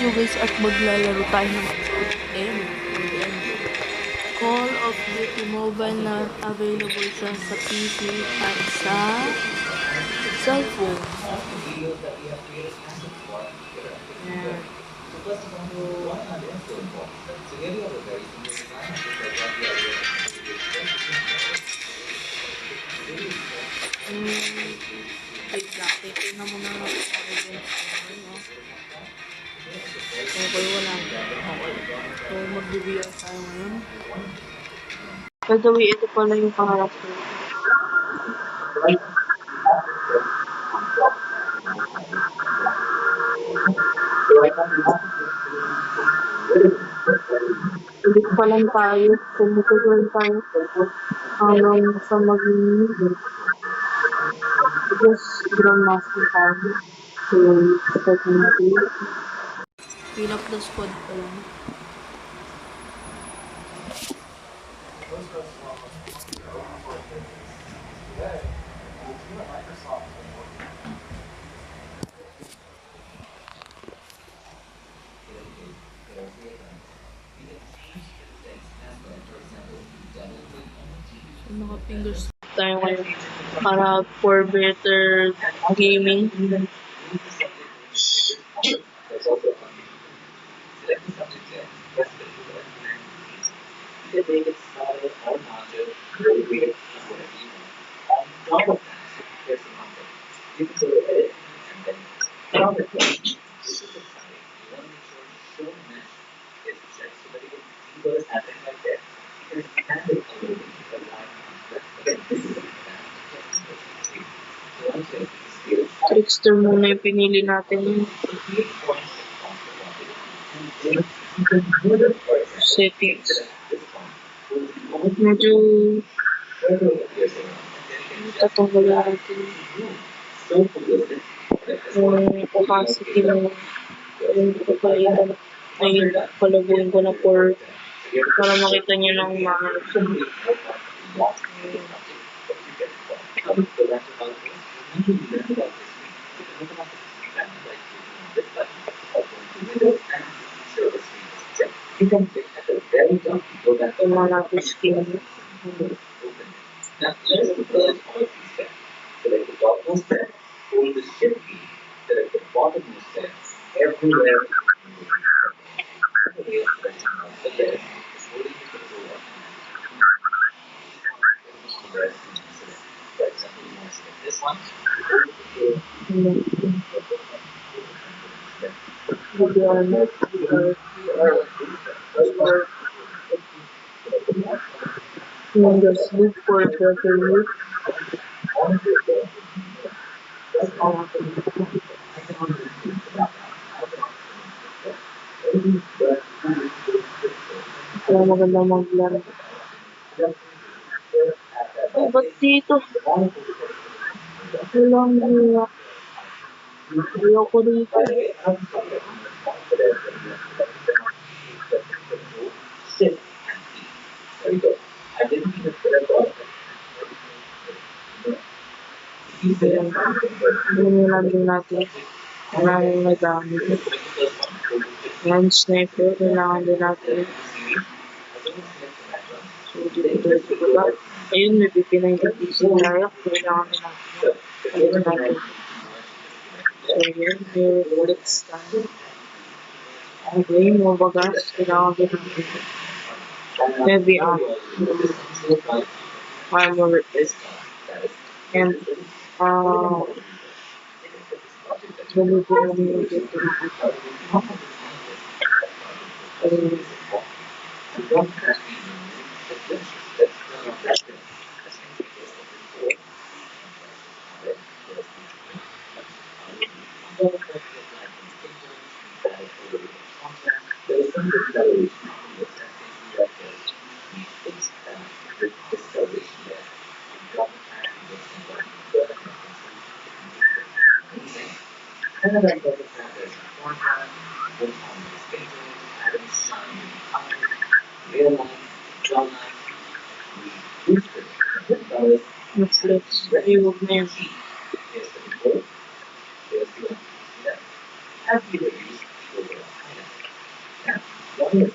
video guys at maglalaro tayo ng M. Call of Duty Mobile na available siya sa PC at sa cellphone. Ayan. Wait lang, titignan na muna ng events no? Okay, wala. Okay. So, mag-review tayo ngayon. By the way, ito pala yung pangarap ko. Ulit pa lang tayo. Pumutuloy tayo. Hanggang sa maging just grandmaster tayo. So, start na natin. Fill up the squad pa lang. So, naka-fingers tayo ngayon para for better gaming. Trickster muna yung pinili natin. Settings. Medyo tatanggalin natin yung opacity ng yung kapalitan ay palabuin ko na para makita nyo ng mga natin skin. Just look for better look. Kaya maganda maglaro. Oh, ba't dito? Walang hirap. Ayoko dito. Binilan din natin. Maraming nagamit. Yan, sniper. Kailangan din natin. So, dito ba? Ayun, may BP-90 Layak. Kailangan din natin. Ayun natin. So, yun. May bullets tayo. Okay, mga bagas. Kailangan din natin. Heavy armor. And, ganito namin yung dito nakita. Netflix, ayun na yun. Wait, wait.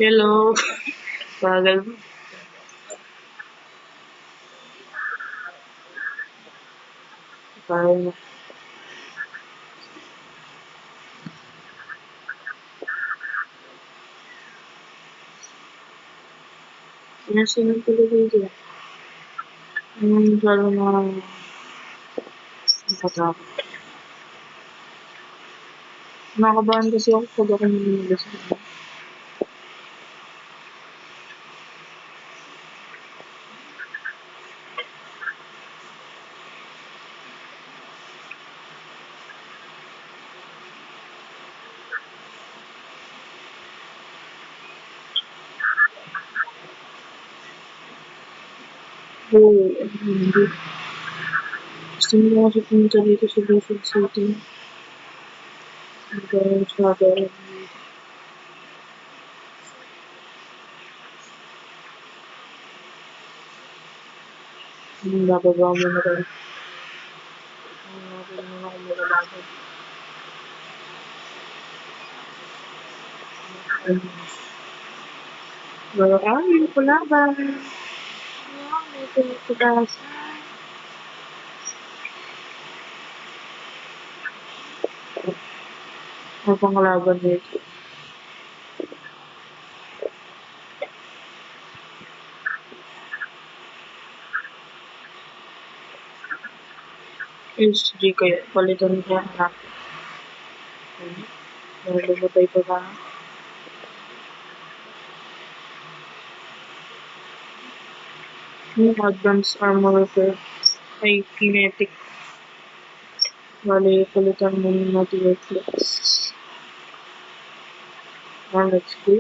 Hello. Bagal mo. Parang sinasin ng television. Yung lalo na nakatakot. Nakakabahan kasi ako pag ako naninig sa kanya. Oo, hindi. Gusto mo kasi pumunta dito sa Quezon City. Hanggang sa dahil bababa mo na rin. Hindi mo na ako magalaban. Marami ko laban. May pinagpagasan. Ang panglaban nito. SG kayo. Palitan ko ang anak. Nalulutay pa ba? Yung advanced armor repair ay kinetic. Bali, palitan mo yung material flex. Let's go.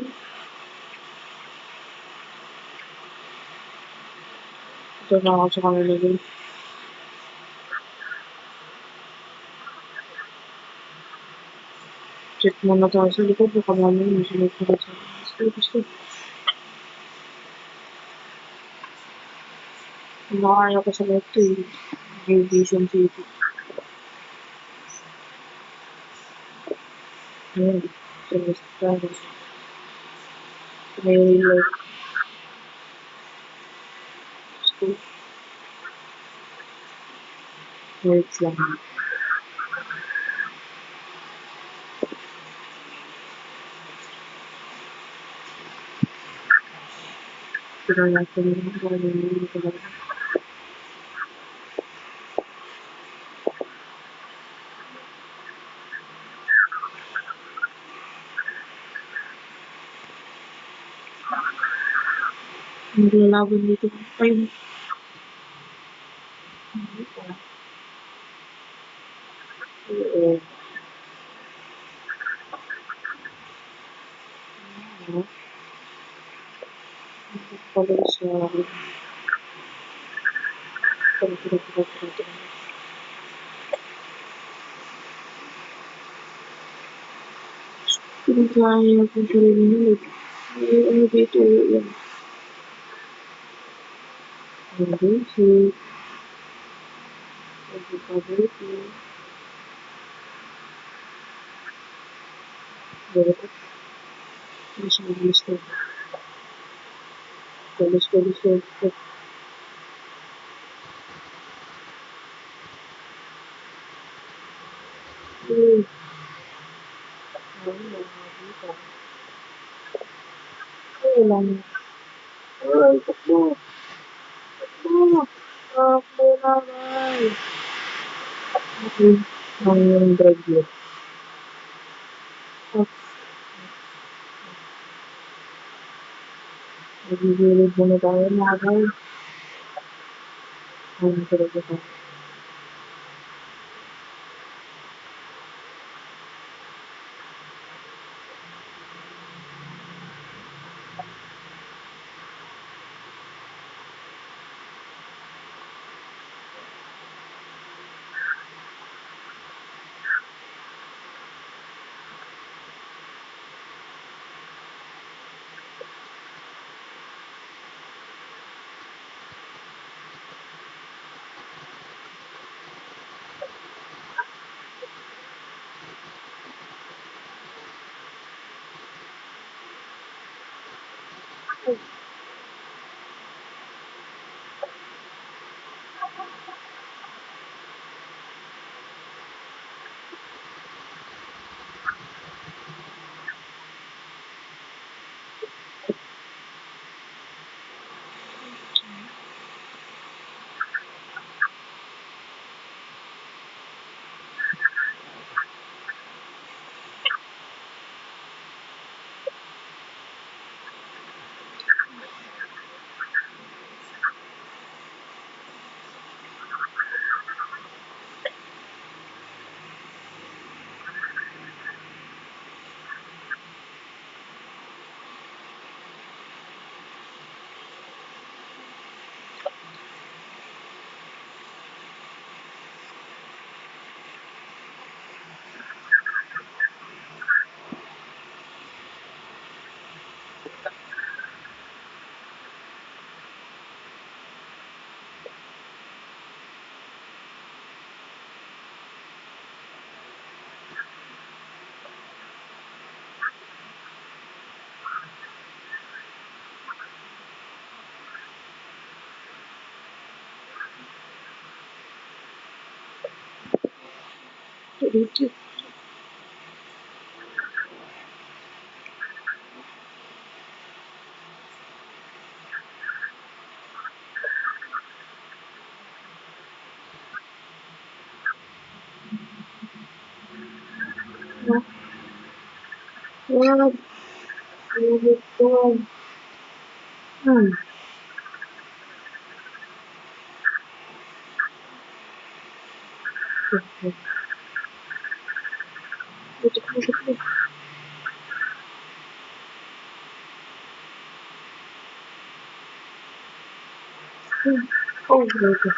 Ito na ako sa kanila din. Check muna tayo sa likod. Baka mamaya yung sunod ko sa gusto. Nakakaya ko sa left eh. New Vision City. Ayan. So, gusto tayo. May like school. Wait lang. Pero natin yung gano'n ko lang. Naglalaban dito. Ay, oo. Ano? Pala sa pag-pag-pag-pag. Pinagkaya ko sa rin nila. Ay, ano dito yan? and basic, educability, dapat mas mabilis ko. Bilis, bilis, bilis. Uy, ay, nakakabit ka. Ay, lang. Ay, takbo. Takbo. Takbo na, guys. Okay. Ang yung drive mo. Oops. Nagigilid muna tayo mga guys. Ang talaga tayo. Dito. Wag. Ulit ko. Hmm. Dito ko, dito ko. Oh, dito.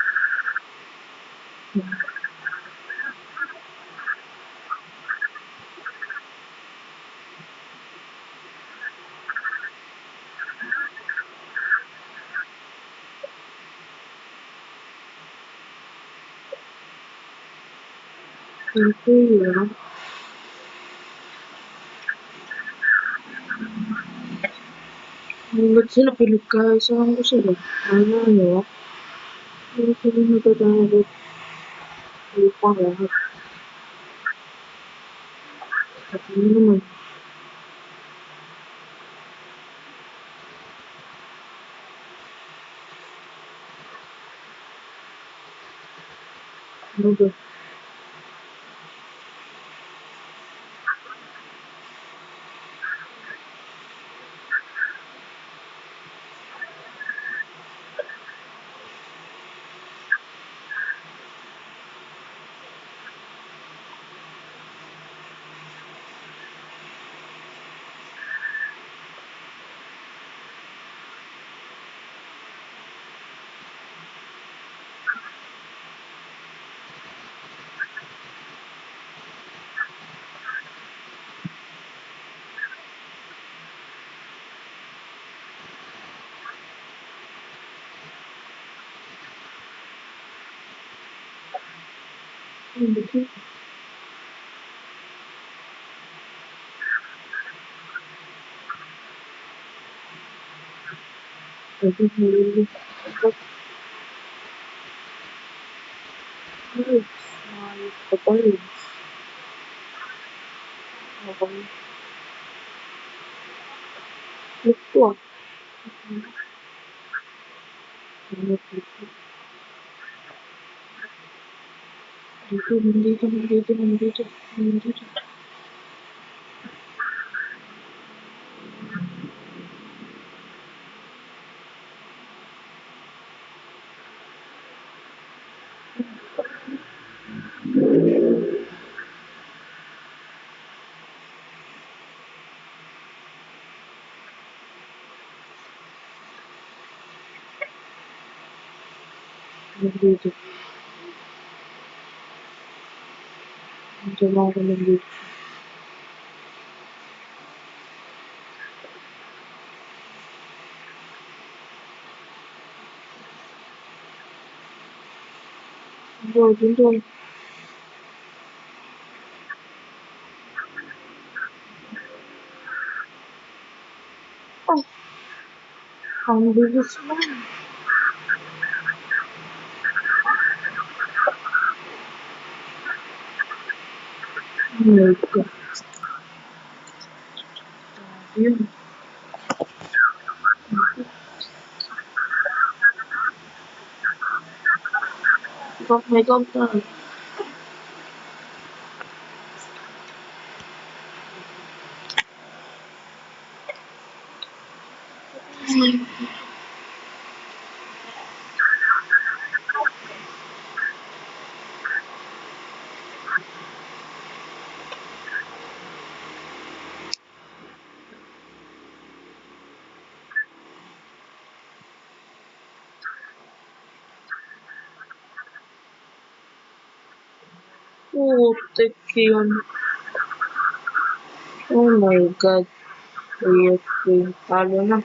Ito yun. Ba't sila pinagkaisahan ko sila? Ano? Ba't sila nagtatanggap? Lupang lahat. At ano naman? Ano ba? Hindi. Pwede hindi. But, ayos. Ayos pa tayo. Okay. Ito ah. Ano dito? Dito, nandito, nandito, nandito, nandito. Nandito. Nandiyan lang ako nandito. Doon, doon. Ay, ang bilis lang. Oh my God. Yun. Ikaw, may ikaw na. Putik yun. Oh my God. Weird thing. Talo na.